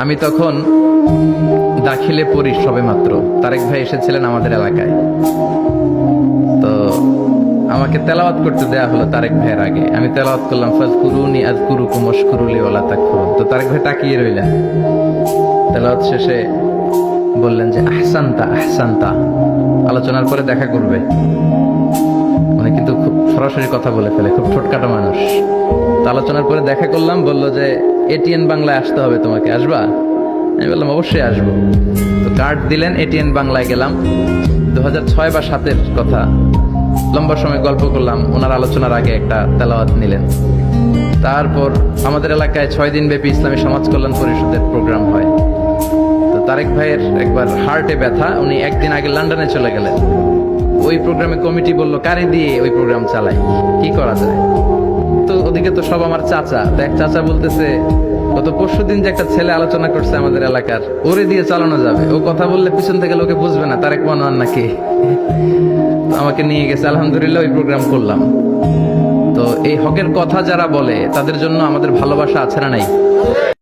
আমি তখন দাখিলে পড়ি সবে মাত্র। তারেক ভাই এসেছিলেন আমাদের এলাকায়, তো আমাকে তেলাওয়াত করতে দেয়া হলো তারেক ভাইয়ের আগে। আমি তেলাওয়াত করলাম, ফাযকুরুনি আযকুরুকুম ওয়াশকুরুলি ওয়ালা তাকফুরুন। তো তারেক ভাই তাকিয়ে রইলেন। তেলাওয়াত শেষে বললেন যে আহসানতা আহসানতা, আলোচনার পরে দেখা করবে। উনি কিন্তু খুব সরাসরি কথা বলে ফেলে, খুব ঠোটকাটা মানুষ। তো আলোচনার পরে দেখা করলাম, বলল যে এটিএন বাংলায় আসতে হবে তোমাকে, আসবা? আমি বললাম অবশ্যই আসবো। তো কার্ড দিলেন, এটিএন বাংলায় গেলাম। 2006 বা 2007 কথা, লম্বা সময় গল্প করলাম। ওনার আলোচনার আগে একটা তেলাওয়াত নিলেন। তারপর আমাদের এলাকায় 6 দিন ব্যাপী ইসলামী সমাজ কল্যাণ পরিষদের প্রোগ্রাম হয়। তো তারেক ভাইয়ের একবার হার্টে ব্যথা, উনি একদিন আগে লন্ডনে চলে গেলেন। ওই প্রোগ্রামে কমিটি বলল কারে দিয়ে ওই প্রোগ্রাম চালাই, কি করা যায়? তো ওদিকে তো সব আমার চাচা। তো এক চাচা বলতেছে, গত পরশুদিন যে একটা ছেলে আলোচনা করছে আমাদের এলাকার, ওরে দিয়ে চালানো যাবে। ও কথা বললে পিছন থেকে লোকে বুঝবে না তারেক মনোয়ার নাকি। তো আমাকে নিয়ে গেছে, আলহামদুলিল্লাহ ওই প্রোগ্রাম করলাম। তো এই হকের কথা যারা বলে তাদের জন্য আমাদের ভালোবাসা আছে না নাই?